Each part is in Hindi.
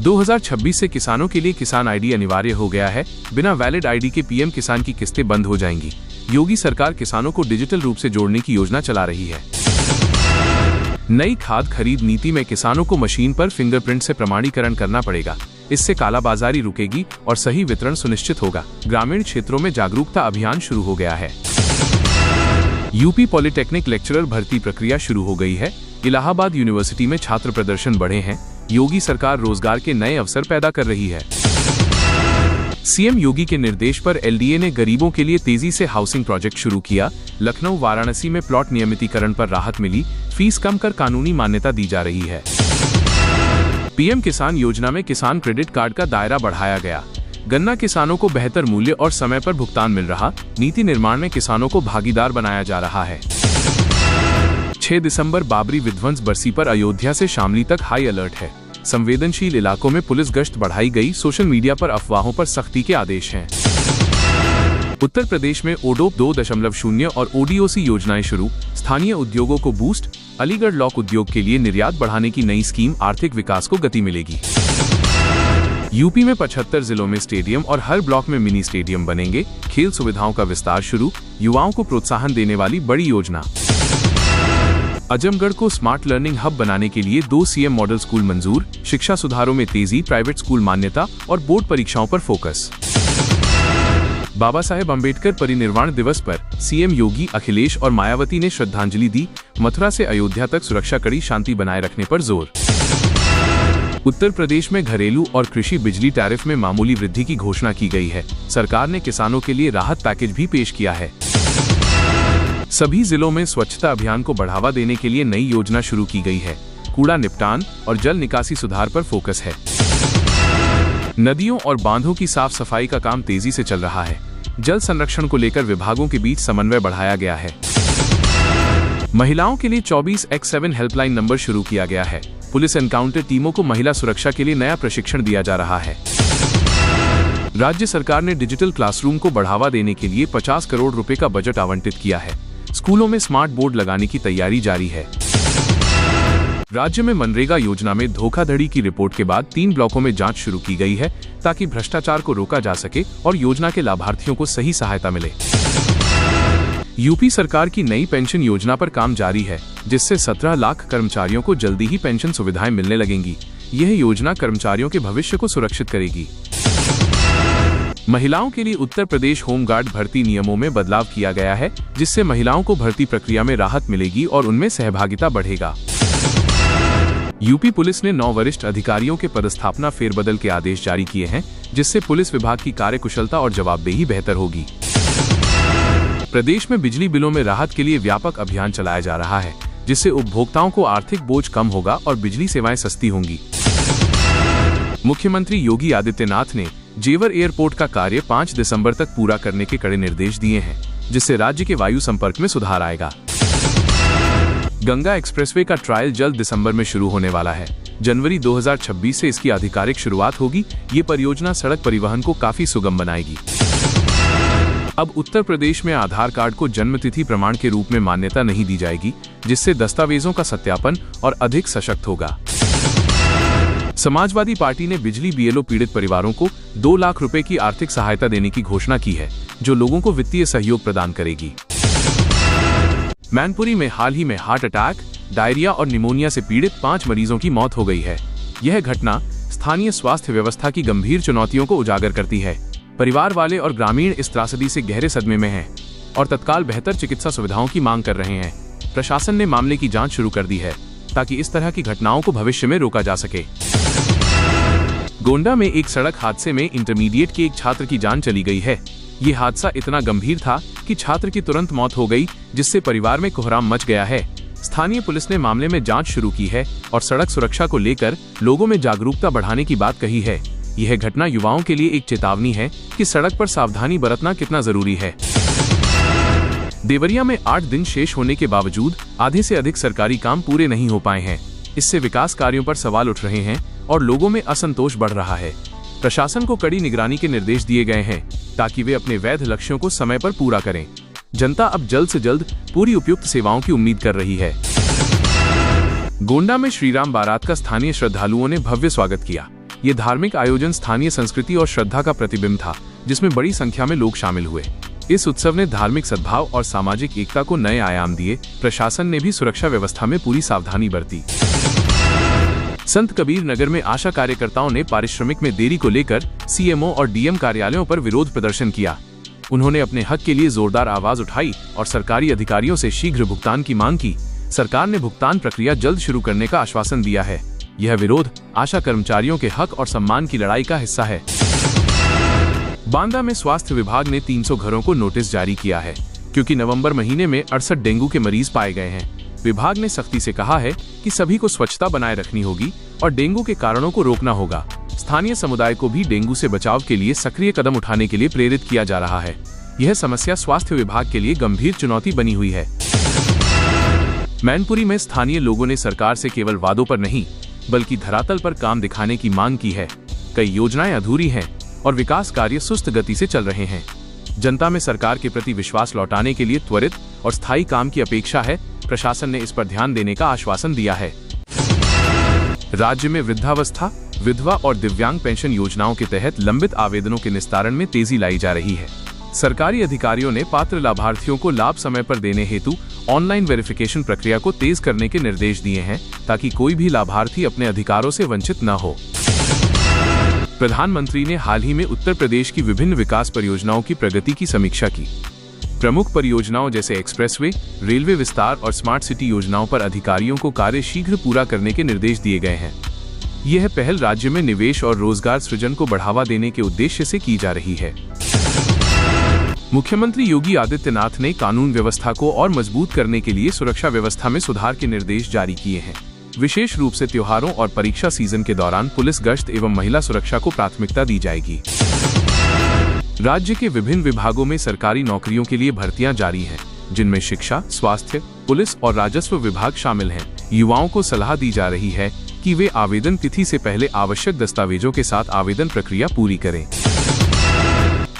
2026 से किसानों के लिए किसान आईडी अनिवार्य हो गया है। बिना वैलिड आईडी के पीएम किसान की किस्तें बंद हो जाएंगी। योगी सरकार किसानों को डिजिटल रूप से जोड़ने की योजना चला रही है। नई खाद खरीद नीति में किसानों को मशीन पर फिंगरप्रिंट से प्रमाणीकरण करना पड़ेगा। इससे कालाबाजारी रुकेगी और सही वितरण सुनिश्चित होगा। ग्रामीण क्षेत्रों में जागरूकता अभियान शुरू हो गया है। यूपी पॉलिटेक्निक लेक्चरर भर्ती प्रक्रिया शुरू हो गई है। इलाहाबाद यूनिवर्सिटी में छात्र प्रदर्शन बढ़े हैं। योगी सरकार रोजगार के नए अवसर पैदा कर रही है। सीएम योगी के निर्देश पर एलडीए ने गरीबों के लिए तेजी से हाउसिंग प्रोजेक्ट शुरू किया। लखनऊ वाराणसी में प्लॉट नियमितीकरण पर राहत मिली। फीस कम कर कानूनी मान्यता दी जा रही है। पीएम किसान योजना में किसान क्रेडिट कार्ड का दायरा बढ़ाया गया। गन्ना किसानों को बेहतर मूल्य और समय पर भुगतान मिल रहा। नीति निर्माण में किसानों को भागीदार बनाया जा रहा है। 6 दिसंबर बाबरी विध्वंस बरसी पर अयोध्या से शामली तक हाई अलर्ट है। संवेदनशील इलाकों में पुलिस गश्त बढ़ाई गई। सोशल मीडिया पर अफवाहों पर सख्ती के आदेश हैं। उत्तर प्रदेश में ओडोप 2.0 और ओडीओसी योजनाएं शुरू। स्थानीय उद्योगों को बूस्ट। अलीगढ़ लॉक उद्योग के लिए निर्यात बढ़ाने की नई स्कीम। आर्थिक विकास को गति मिलेगी। यूपी में 75 जिलों में स्टेडियम और हर ब्लॉक में मिनी स्टेडियम बनेंगे। खेल सुविधाओं का विस्तार शुरू। युवाओं को प्रोत्साहन देने वाली बड़ी योजना। आजमगढ़ को स्मार्ट लर्निंग हब बनाने के लिए 2 सीएम मॉडल स्कूल मंजूर। शिक्षा सुधारों में तेजी। प्राइवेट स्कूल मान्यता और बोर्ड परीक्षाओं पर फोकस। बाबा साहेब अम्बेडकर परिनिर्वाण दिवस पर सीएम योगी, अखिलेश और मायावती ने श्रद्धांजलि दी। मथुरा से अयोध्या तक सुरक्षा कड़ी शांति बनाए रखने पर जोर। उत्तर प्रदेश में घरेलू और कृषि बिजली टैरिफ में मामूली वृद्धि की घोषणा की गई है। सरकार ने किसानों के लिए राहत पैकेज भी पेश किया है। सभी जिलों में स्वच्छता अभियान को बढ़ावा देने के लिए नई योजना शुरू की गई है। कूड़ा निपटान और जल निकासी सुधार पर फोकस है। नदियों और बांधों की साफ सफाई का काम तेजी से चल रहा है। जल संरक्षण को लेकर विभागों के बीच समन्वय बढ़ाया गया है। महिलाओं के लिए 24x7 हेल्पलाइन नंबर शुरू किया गया है। पुलिस एनकाउंटर टीमों को महिला सुरक्षा के लिए नया प्रशिक्षण दिया जा रहा है। राज्य सरकार ने डिजिटल क्लासरूम को बढ़ावा देने के लिए 50 करोड़ रुपए का बजट आवंटित किया है। स्कूलों में स्मार्ट बोर्ड लगाने की तैयारी जारी है। राज्य में मनरेगा योजना में धोखाधड़ी की रिपोर्ट के बाद 3 ब्लॉकों में जांच शुरू की गई है, ताकि भ्रष्टाचार को रोका जा सके और योजना के लाभार्थियों को सही सहायता मिले। यूपी सरकार की नई पेंशन योजना पर काम जारी है, जिससे 17 लाख कर्मचारियों को जल्दी ही पेंशन सुविधाएं मिलने लगेंगी। यह योजना कर्मचारियों के भविष्य को सुरक्षित करेगी। महिलाओं के लिए उत्तर प्रदेश होमगार्ड भर्ती नियमों में बदलाव किया गया है, जिससे महिलाओं को भर्ती प्रक्रिया में राहत मिलेगी और उनमें सहभागिता बढ़ेगा। यूपी पुलिस ने 9 वरिष्ठ अधिकारियों के पदस्थापना फेरबदल के आदेश जारी किए हैं, जिससे पुलिस विभाग की कार्यकुशलता और जवाबदेही बेहतर होगी। प्रदेश में बिजली बिलों में राहत के लिए व्यापक अभियान चलाया जा रहा है, जिससे उपभोक्ताओं को आर्थिक बोझ कम होगा और बिजली सेवाएं सस्ती होंगी। मुख्यमंत्री योगी आदित्यनाथ ने जेवर एयरपोर्ट का कार्य 5 दिसंबर तक पूरा करने के कड़े निर्देश दिए हैं, जिससे राज्य के वायु संपर्क में सुधार आएगा। गंगा एक्सप्रेसवे का ट्रायल जल्द दिसंबर में शुरू होने वाला है। जनवरी 2026 से इसकी आधिकारिक शुरुआत होगी। ये परियोजना सड़क परिवहन को काफी सुगम बनाएगी। अब उत्तर प्रदेश में आधार कार्ड को जन्मतिथि प्रमाण के रूप में मान्यता नहीं दी जाएगी, जिससे दस्तावेजों का सत्यापन और अधिक सशक्त होगा। समाजवादी पार्टी ने बिजली बीएलओ पीड़ित परिवारों को 2 लाख रुपए की आर्थिक सहायता देने की घोषणा की है, जो लोगों को वित्तीय सहयोग प्रदान करेगी। मैनपुरी में हाल ही में हार्ट अटैक, डायरिया और निमोनिया से पीड़ित 5 मरीजों की मौत हो गई है। यह घटना स्थानीय स्वास्थ्य व्यवस्था की गंभीर चुनौतियों को उजागर करती है। परिवार वाले और ग्रामीण इस त्रासदी से गहरे सदमे में हैं और तत्काल बेहतर चिकित्सा सुविधाओं की मांग कर रहे हैं। प्रशासन ने मामले की जांच शुरू कर दी है, ताकि इस तरह की घटनाओं को भविष्य में रोका जा सके। गोंडा में एक सड़क हादसे में इंटरमीडिएट के एक छात्र की जान चली गई है। ये हादसा इतना गंभीर था कि छात्र की तुरंत मौत हो गई, जिससे परिवार में कोहराम मच गया है। स्थानीय पुलिस ने मामले में जांच शुरू की है और सड़क सुरक्षा को लेकर लोगों में जागरूकता बढ़ाने की बात कही है। यह घटना युवाओं के लिए एक चेतावनी है कि सड़क पर सावधानी बरतना कितना जरूरी है। देवरिया में 8 दिन शेष होने के बावजूद आधे से अधिक सरकारी काम पूरे नहीं हो पाए हैं। इससे विकास कार्यों पर सवाल उठ रहे हैं और लोगों में असंतोष बढ़ रहा है। प्रशासन को कड़ी निगरानी के निर्देश दिए गए हैं, ताकि वे अपने वैध लक्ष्यों को समय पर पूरा करें। जनता अब जल्द से जल्द पूरी उपयुक्त सेवाओं की उम्मीद कर रही है। गोंडा में श्रीराम बारात का स्थानीय श्रद्धालुओं ने भव्य स्वागत किया। ये धार्मिक आयोजन स्थानीय संस्कृति और श्रद्धा का प्रतिबिंब था, जिसमें बड़ी संख्या में लोग शामिल हुए। इस उत्सव ने धार्मिक सद्भाव और सामाजिक एकता को नए आयाम दिए। प्रशासन ने भी सुरक्षा व्यवस्था में पूरी सावधानी बरती। संत कबीर नगर में आशा कार्यकर्ताओं ने पारिश्रमिक में देरी को लेकर सीएमओ और डीएम कार्यालयों पर विरोध प्रदर्शन किया। उन्होंने अपने हक के लिए जोरदार आवाज उठाई और सरकारी अधिकारियों से शीघ्र भुगतान की मांग की। सरकार ने भुगतान प्रक्रिया जल्द शुरू करने का आश्वासन दिया है। यह विरोध आशा कर्मचारियों के हक और सम्मान की लड़ाई का हिस्सा है। बांदा में स्वास्थ्य विभाग ने 300 घरों को नोटिस जारी किया है, क्योंकि नवंबर महीने में 68 डेंगू के मरीज पाए गए हैं। विभाग ने सख्ती से कहा है कि सभी को स्वच्छता बनाए रखनी होगी और डेंगू के कारणों को रोकना होगा। स्थानीय समुदाय को भी डेंगू से बचाव के लिए सक्रिय कदम उठाने के लिए प्रेरित किया जा रहा है। यह समस्या स्वास्थ्य विभाग के लिए गंभीर चुनौती बनी हुई है। मैनपुरी में स्थानीय लोगों ने सरकार से केवल वादों पर नहीं, बल्कि धरातल पर काम दिखाने की मांग की है। कई योजनाएं अधूरी हैं और विकास कार्य सुस्त गति से चल रहे हैं। जनता में सरकार के प्रति विश्वास लौटाने के लिए त्वरित और स्थायी काम की अपेक्षा है। प्रशासन ने इस पर ध्यान देने का आश्वासन दिया है। राज्य में वृद्धावस्था, विधवा और दिव्यांग पेंशन योजनाओं के तहत लंबित आवेदनों के निस्तारण में तेजी लाई जा रही है। सरकारी अधिकारियों ने पात्र लाभार्थियों को लाभ समय पर देने हेतु ऑनलाइन वेरिफिकेशन प्रक्रिया को तेज करने के निर्देश दिए हैं, ताकि कोई भी लाभार्थी अपने अधिकारों से वंचित न हो। प्रधानमंत्री ने हाल ही में उत्तर प्रदेश की विभिन्न विकास परियोजनाओं की प्रगति की समीक्षा की। प्रमुख परियोजनाओं जैसे एक्सप्रेसवे, रेलवे विस्तार और स्मार्ट सिटी योजनाओं पर अधिकारियों को कार्य शीघ्र पूरा करने के निर्देश दिए गए हैं। यह पहल राज्य में निवेश और रोजगार सृजन को बढ़ावा देने के उद्देश्य से की जा रही है। मुख्यमंत्री योगी आदित्यनाथ ने कानून व्यवस्था को और मजबूत करने के लिए सुरक्षा व्यवस्था में सुधार के निर्देश जारी किए हैं। विशेष रूप से त्योहारों और परीक्षा सीजन के दौरान पुलिस गश्त एवं महिला सुरक्षा को प्राथमिकता दी जाएगी। राज्य के विभिन्न विभागों में सरकारी नौकरियों के लिए भर्तियां जारी हैं, जिनमें शिक्षा, स्वास्थ्य, पुलिस और राजस्व विभाग शामिल हैं। युवाओं को सलाह दी जा रही है कि वे आवेदन तिथि से पहले आवश्यक दस्तावेजों के साथ आवेदन प्रक्रिया पूरी करें।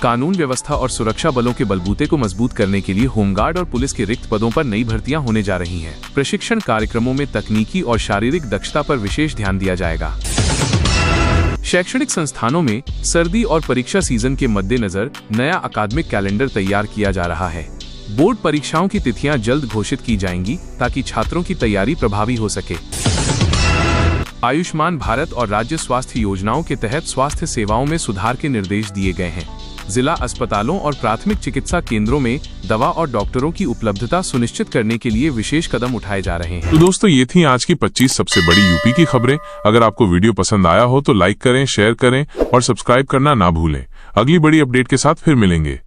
कानून व्यवस्था और सुरक्षा बलों के बलबूते को मजबूत करने के लिए होमगार्ड और पुलिस के रिक्त पदों पर नई भर्तियां होने जा रही हैं। प्रशिक्षण कार्यक्रमों में तकनीकी और शारीरिक दक्षता पर विशेष ध्यान दिया जाएगा। शैक्षणिक संस्थानों में सर्दी और परीक्षा सीजन के मद्देनजर नया अकादमिक कैलेंडर तैयार किया जा रहा है। बोर्ड परीक्षाओं की तिथियां जल्द घोषित की जाएंगी, ताकि छात्रों की तैयारी प्रभावी हो सके। आयुष्मान भारत और राज्य स्वास्थ्य योजनाओं के तहत स्वास्थ्य सेवाओं में सुधार के निर्देश दिए गए हैं। जिला अस्पतालों और प्राथमिक चिकित्सा केंद्रों में दवा और डॉक्टरों की उपलब्धता सुनिश्चित करने के लिए विशेष कदम उठाए जा रहे हैं। तो दोस्तों, ये थी आज की 25 सबसे बड़ी यूपी की खबरें। अगर आपको वीडियो पसंद आया हो तो लाइक करें, शेयर करें और सब्सक्राइब करना ना भूलें। अगली बड़ी अपडेट के साथ फिर मिलेंगे।